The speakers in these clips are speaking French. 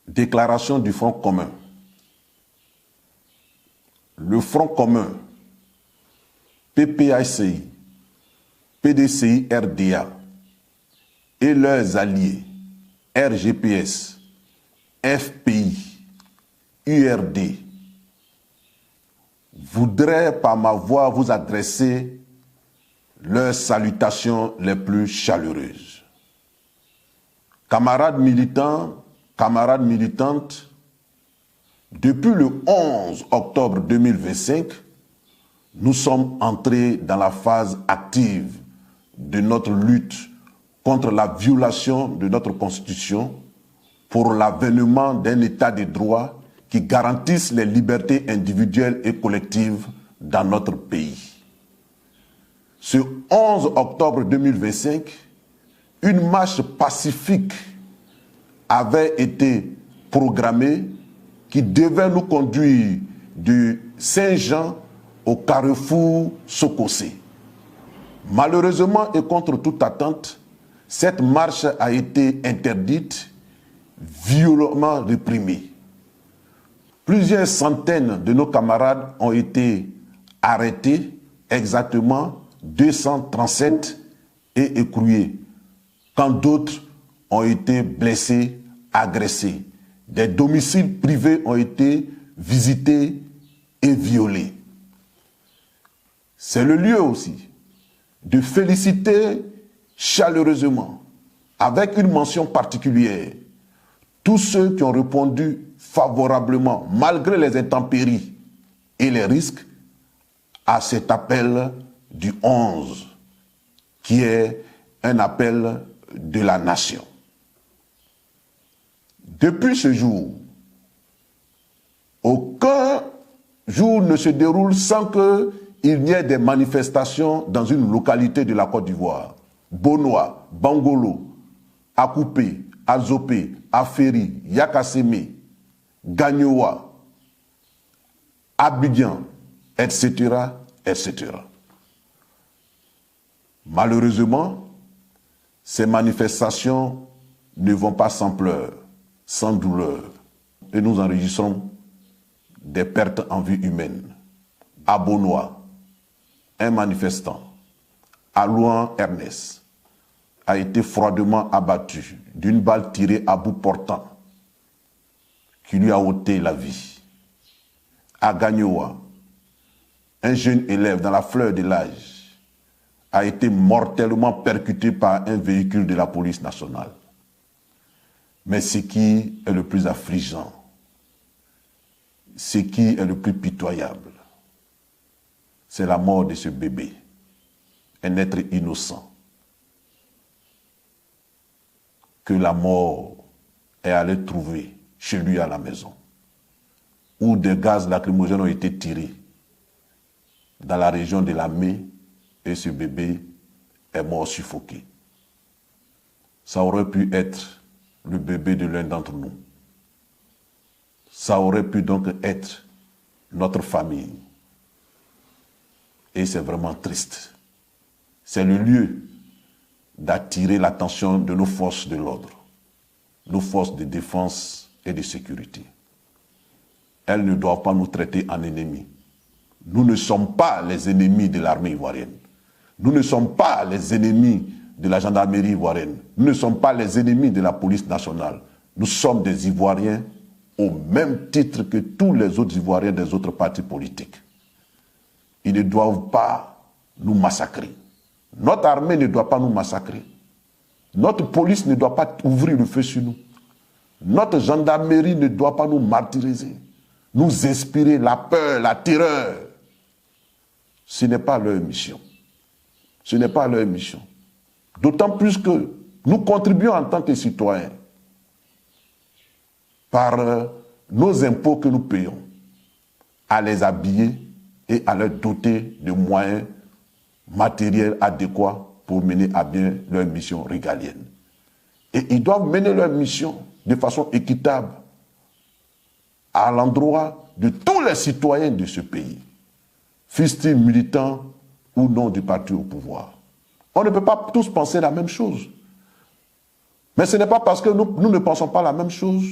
Déclaration du Front commun. Le Front commun, PPACI, PDCI-RDA et leurs alliés, RGPS, FPI, URD, voudraient par ma voix vous adresser leurs salutations les plus chaleureuses. Camarades militants, camarades militantes, depuis le 11 octobre 2025, nous sommes entrés dans la phase active de notre lutte contre la violation de notre Constitution pour l'avènement d'un État de droit qui garantisse les libertés individuelles et collectives dans notre pays. Ce 11 octobre 2025, une marche pacifique avait été programmée qui devait nous conduire du Saint-Jean au carrefour Sokosé. Malheureusement et contre toute attente, cette marche a été interdite, violemment réprimée. Plusieurs centaines de nos camarades ont été arrêtés, exactement 237 et écroués, quand d'autres ont été blessés, agressés. Des domiciles privés ont été visités et violés. C'est le lieu aussi de féliciter chaleureusement, avec une mention particulière, tous ceux qui ont répondu favorablement, malgré les intempéries et les risques, à cet appel du 11, qui est un appel de la nation. Depuis ce jour, aucun jour ne se déroule sans qu'il n'y ait des manifestations dans une localité de la Côte d'Ivoire. Bonoa, Bangolo, Akoupé, Azopé, Aferi, Yakasseme, Gagnoa, Abidjan, etc., etc. Malheureusement, ces manifestations ne vont pas sans pleurs, sans douleur, et nous enregistrons des pertes en vie humaine. À Bonoa, un manifestant, Alouan Ernest, a été froidement abattu d'une balle tirée à bout portant qui lui a ôté la vie. À Gagnoa, un jeune élève dans la fleur de l'âge a été mortellement percuté par un véhicule de la police nationale. Mais ce qui est le plus affligeant, ce qui est le plus pitoyable, c'est la mort de ce bébé, un être innocent, que la mort est allée trouver chez lui à la maison, où des gaz lacrymogènes ont été tirés dans la région de la main et ce bébé est mort suffoqué. Ça aurait pu être le bébé de l'un d'entre nous. Ça aurait pu donc être notre famille. Et c'est vraiment triste. C'est le lieu d'attirer l'attention de nos forces de l'ordre, nos forces de défense et de sécurité. Elles ne doivent pas nous traiter en ennemis. Nous ne sommes pas les ennemis de l'armée ivoirienne. Nous ne sommes pas les ennemis de la gendarmerie ivoirienne. Nous ne sommes pas les ennemis de la police nationale. Nous sommes des Ivoiriens au même titre que tous les autres Ivoiriens des autres partis politiques. Ils ne doivent pas nous massacrer. Notre armée ne doit pas nous massacrer. Notre police ne doit pas ouvrir le feu sur nous. Notre gendarmerie ne doit pas nous martyriser, nous inspirer la peur, la terreur. Ce n'est pas leur mission. Ce n'est pas leur mission. D'autant plus que nous contribuons en tant que citoyens par nos impôts que nous payons à les habiller et à leur doter de moyens matériels adéquats pour mener à bien leur mission régalienne. Et ils doivent mener leur mission de façon équitable à l'endroit de tous les citoyens de ce pays, fussent-ils militants ou non du parti au pouvoir. On ne peut pas tous penser la même chose. Mais ce n'est pas parce que nous ne pensons pas la même chose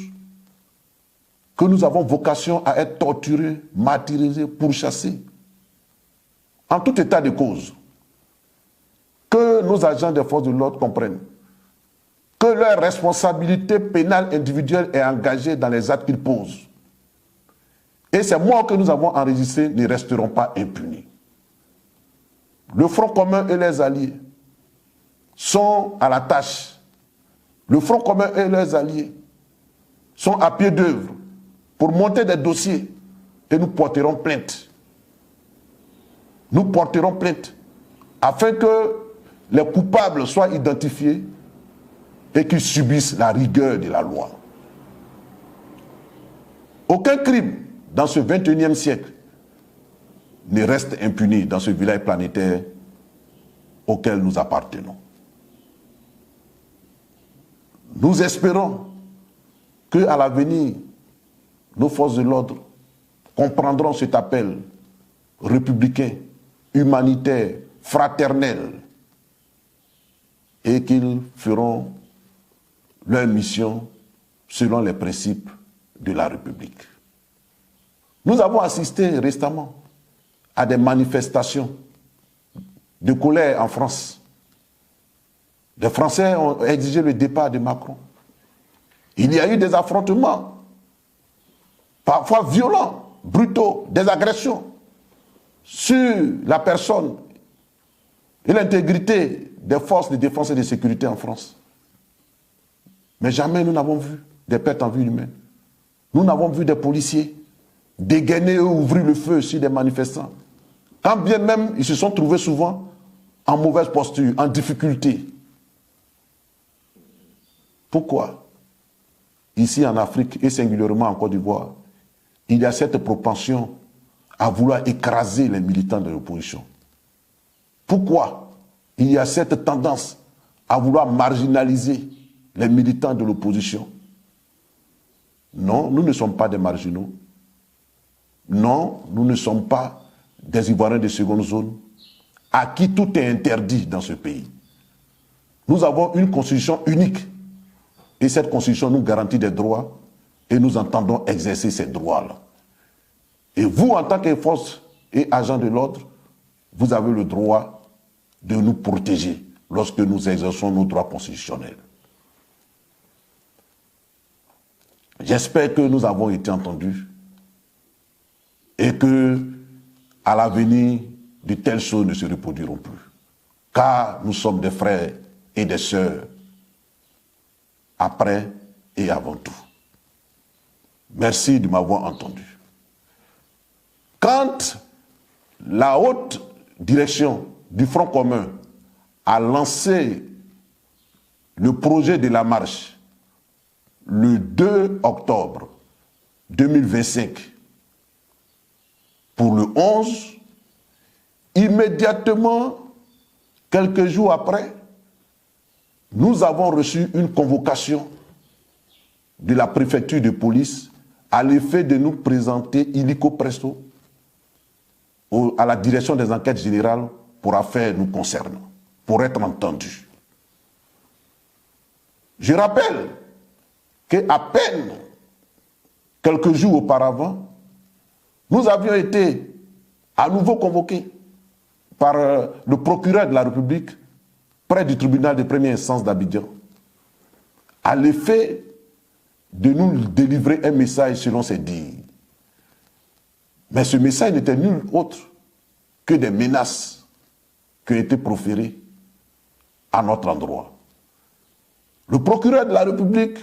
que nous avons vocation à être torturés, martyrisés, pourchassés. En tout état de cause, que nos agents des forces de l'ordre comprennent que leur responsabilité pénale individuelle est engagée dans les actes qu'ils posent. Et ces morts que nous avons enregistrés ne resteront pas impunis. Le Front commun et les alliés sont à la tâche. Le Front commun et les alliés sont à pied d'œuvre pour monter des dossiers et nous porterons plainte. Nous porterons plainte afin que les coupables soient identifiés et qu'ils subissent la rigueur de la loi. Aucun crime dans ce 21e siècle ne reste impuni dans ce village planétaire auquel nous appartenons. Nous espérons qu'à l'avenir, nos forces de l'ordre comprendront cet appel républicain, humanitaire, fraternel, et qu'ils feront leur mission selon les principes de la République. Nous avons assisté récemment à des manifestations de colère en France. Les Français ont exigé le départ de Macron. Il y a eu des affrontements, parfois violents, brutaux, des agressions sur la personne et l'intégrité des forces de défense et de sécurité en France. Mais jamais nous n'avons vu des pertes en vie humaine. Nous n'avons vu des policiers dégainer ou ouvrir le feu sur des manifestants. Quand bien même ils se sont trouvés souvent en mauvaise posture, en difficulté. Pourquoi? Ici en Afrique et singulièrement en Côte d'Ivoire, il y a cette propension à vouloir écraser les militants de l'opposition. Pourquoi il y a cette tendance à vouloir marginaliser les militants de l'opposition? Non, nous ne sommes pas des marginaux. Non, nous ne sommes pas des Ivoiriens de seconde zone à qui tout est interdit dans ce pays. Nous avons une constitution unique et cette constitution nous garantit des droits et nous entendons exercer ces droits-là. Et vous, en tant que force et agents de l'ordre, vous avez le droit de nous protéger lorsque nous exerçons nos droits constitutionnels. J'espère que nous avons été entendus et que, à l'avenir, de telles choses ne se reproduiront plus. Car nous sommes des frères et des sœurs, après et avant tout. Merci de m'avoir entendu. Quand la haute direction du Front commun a lancé le projet de la marche le 2 octobre 2025 pour le 11, immédiatement, quelques jours après, nous avons reçu une convocation de la préfecture de police à l'effet de nous présenter illico presto à la direction des enquêtes générales pour affaires nous concernant, pour être entendus. Je rappelle qu'à peine quelques jours auparavant, nous avions été à nouveau convoqués par le procureur de la République près du tribunal de première instance d'Abidjan, à l'effet de nous délivrer un message selon ses dires. Mais ce message n'était nul autre que des menaces qui ont été proférées à notre endroit. Le procureur de la République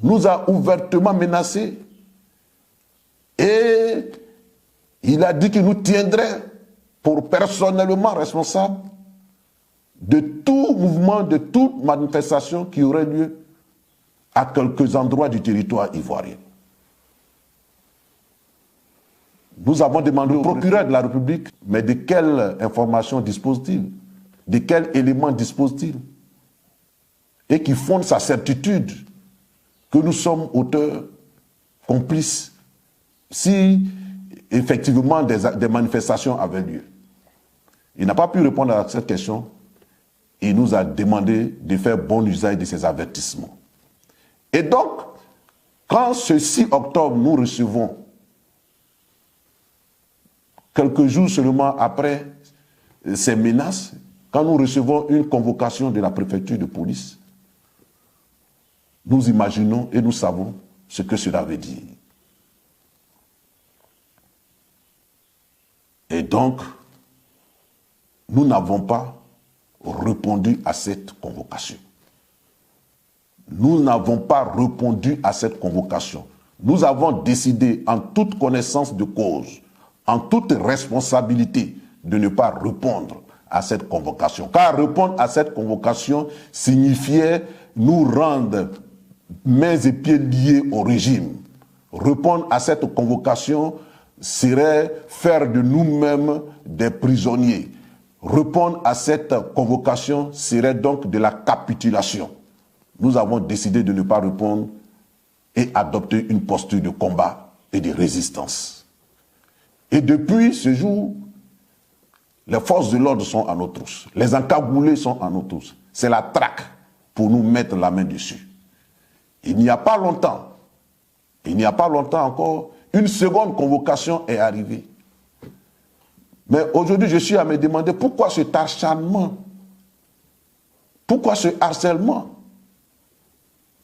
nous a ouvertement menacés et il a dit qu'il nous tiendrait pour personnellement responsables de tout mouvement, de toute manifestation qui aurait lieu à quelques endroits du territoire ivoirien. Nous avons demandé au procureur de la République, mais de quelle information dispose-t-il? De quels éléments dispose-t-il? Et qui fonde sa certitude que nous sommes auteurs, complices, si effectivement des manifestations avaient lieu. Il n'a pas pu répondre à cette question. Il nous a demandé de faire bon usage de ces avertissements. Et donc, Quand ce 6 octobre, nous recevons, quelques jours seulement après ces menaces, quand nous recevons une convocation de la préfecture de police, nous imaginons et nous savons ce que cela veut dire. Et donc, nous n'avons pas répondu à cette convocation. Nous n'avons pas répondu à cette convocation. Nous avons décidé, en toute connaissance de cause, en toute responsabilité, de ne pas répondre à cette convocation. Car répondre à cette convocation signifiait nous rendre mains et pieds liés au régime. Répondre à cette convocation serait faire de nous-mêmes des prisonniers. Répondre à cette convocation serait donc de la capitulation. Nous avons décidé de ne pas répondre et adopter une posture de combat et de résistance. Et depuis ce jour, les forces de l'ordre sont à nos trousses. Les encagoulés sont à nos trousses. C'est la traque pour nous mettre la main dessus. Il n'y a pas longtemps encore, une seconde convocation est arrivée. Mais aujourd'hui, je suis à me demander pourquoi cet acharnement? Pourquoi ce harcèlement?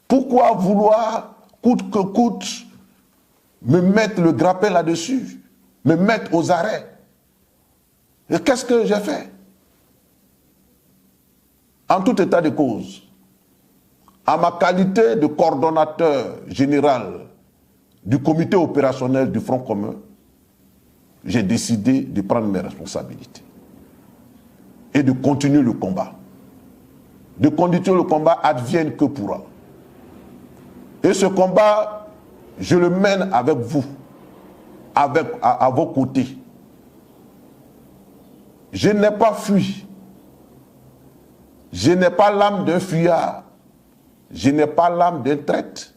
Pourquoi vouloir, coûte que coûte, me mettre le grappin là-dessus, me mettre aux arrêts? Et qu'est-ce que j'ai fait? En tout état de cause, à ma qualité de coordonnateur général du comité opérationnel du Front commun, j'ai décidé de prendre mes responsabilités et de continuer le combat. De continuer le combat advienne que pourra. Et ce combat, je le mène avec vous, à vos côtés. Je n'ai pas fui. Je n'ai pas l'âme d'un fuyard. Je n'ai pas l'âme d'un traître.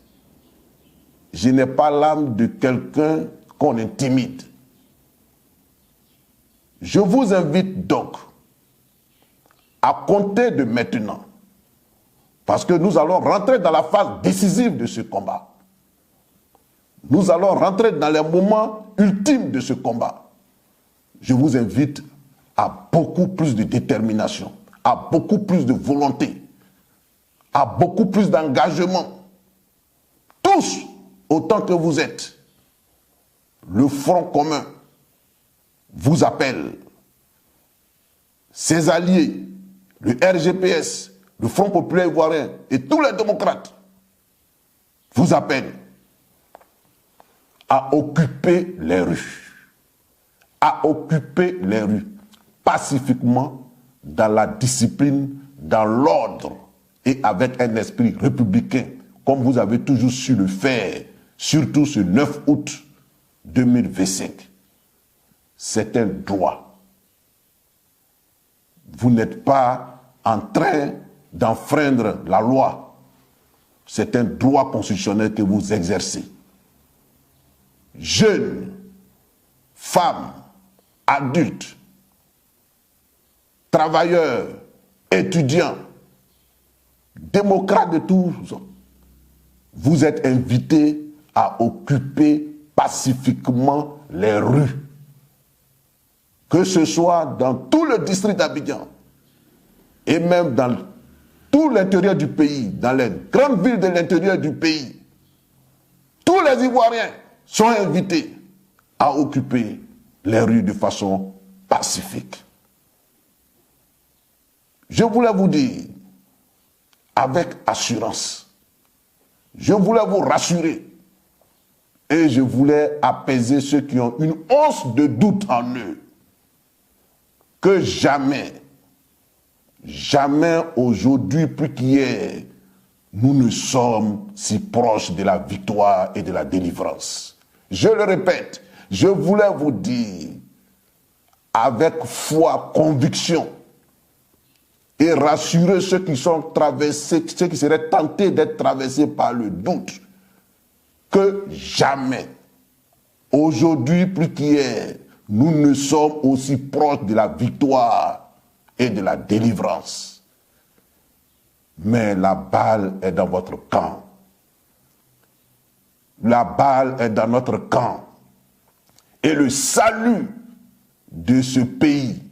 Je n'ai pas l'âme de quelqu'un qu'on intimide. Je vous invite donc à compter de maintenant, parce que nous allons rentrer dans la phase décisive de ce combat. Nous allons rentrer dans les moments ultimes de ce combat. Je vous invite à beaucoup plus de détermination, à beaucoup plus de volonté, à beaucoup plus d'engagement. Tous, autant que vous êtes, le Front commun vous appelle. Ses alliés, le RGPS, le Front populaire ivoirien et tous les démocrates vous appellent à occuper les rues. À occuper les rues pacifiquement, dans la discipline, dans l'ordre et avec un esprit républicain, comme vous avez toujours su le faire, surtout ce 9 août 2025. C'est un droit. Vous n'êtes pas en train d'enfreindre la loi. C'est un droit constitutionnel que vous exercez. Jeunes, femmes, adultes, travailleurs, étudiants, démocrates de tous, vous êtes invités à occuper pacifiquement les rues. Que ce soit dans tout le district d'Abidjan et même dans tout l'intérieur du pays, dans les grandes villes de l'intérieur du pays, tous les Ivoiriens sont invités à occuper les rues de façon pacifique. Je voulais vous dire, avec assurance, je voulais vous rassurer et je voulais apaiser ceux qui ont une once de doute en eux, que jamais, jamais aujourd'hui plus qu'hier, nous ne sommes si proches de la victoire et de la délivrance. Je le répète, je voulais vous dire, avec foi, conviction, et rassurer ceux qui sont traversés, ceux qui seraient tentés d'être traversés par le doute, que jamais, aujourd'hui plus qu'hier, nous ne sommes aussi proches de la victoire et de la délivrance. Mais la balle est dans votre camp. la balle est dans notre camp. Et le salut de ce pays,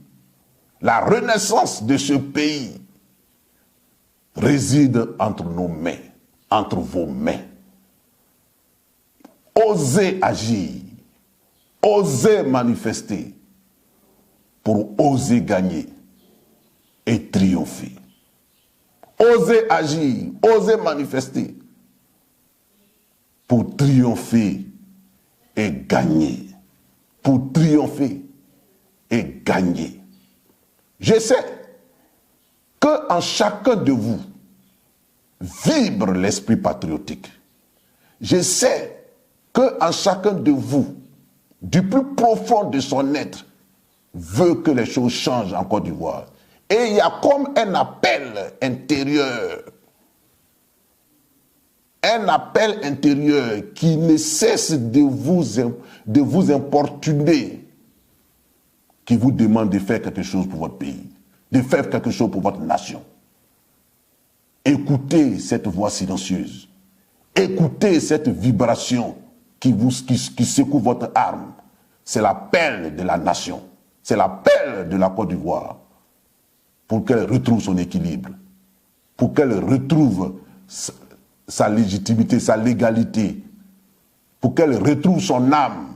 la renaissance de ce pays, réside entre nos mains, entre vos mains. Osez agir, osez manifester pour oser gagner et triompher. Osez agir, osez manifester pour triompher et gagner. Pour triompher et gagner. Je sais qu'en chacun de vous vibre l'esprit patriotique. Je sais qu'en chacun de vous, du plus profond de son être, veut que les choses changent en Côte d'Ivoire. Et il y a comme un appel intérieur. Un appel intérieur qui ne cesse de vous importuner, qui vous demande de faire quelque chose pour votre pays, de faire quelque chose pour votre nation. Écoutez cette voix silencieuse. Écoutez cette vibration qui secoue votre âme. C'est l'appel de la nation. C'est l'appel de la Côte d'Ivoire pour qu'elle retrouve son équilibre, pour qu'elle retrouve sa légitimité, sa légalité, pour qu'elle retrouve son âme,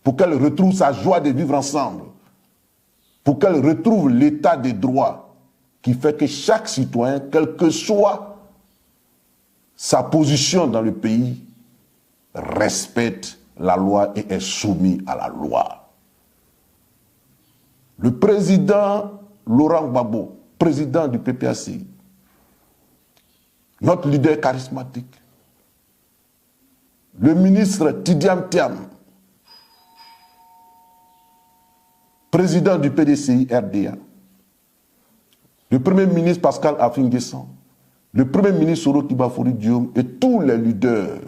pour qu'elle retrouve sa joie de vivre ensemble, pour qu'elle retrouve l'état des droits qui fait que chaque citoyen, quelle que soit sa position dans le pays, respecte la loi et est soumis à la loi. Le président Laurent Gbagbo, président du PPAC, notre leader charismatique, le ministre Tidiane Thiam, président du PDCI RDA, le premier ministre Pascal Affi-N'Guessan, le premier ministre Soro Kibafori Diom et tous les leaders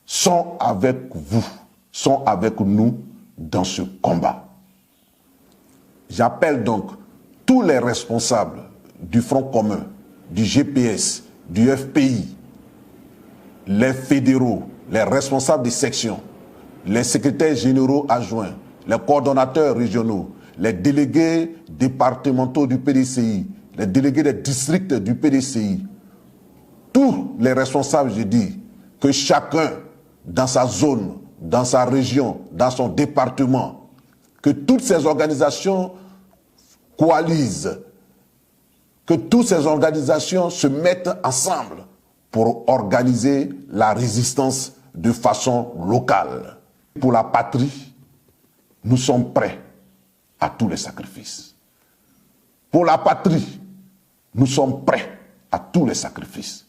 sont avec vous, sont avec nous dans ce combat. J'appelle donc tous les responsables du Front commun, du GPS, du FPI, les fédéraux, les responsables des sections, les secrétaires généraux adjoints, les coordonnateurs régionaux, les délégués départementaux du PDCI, les délégués des districts du PDCI, tous les responsables, je dis, que chacun dans sa zone, dans sa région, dans son département, que toutes ces organisations coalisent, que toutes ces organisations se mettent ensemble pour organiser la résistance de façon locale. Pour la patrie, nous sommes prêts à tous les sacrifices. Pour la patrie, nous sommes prêts à tous les sacrifices.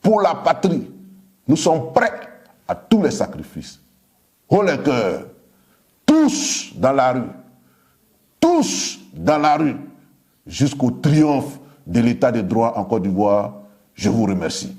Pour la patrie, nous sommes prêts à tous les sacrifices. Haut les cœurs, tous dans la rue, tous dans la rue, jusqu'au triomphe de l'état de droit en Côte d'Ivoire. Je vous remercie.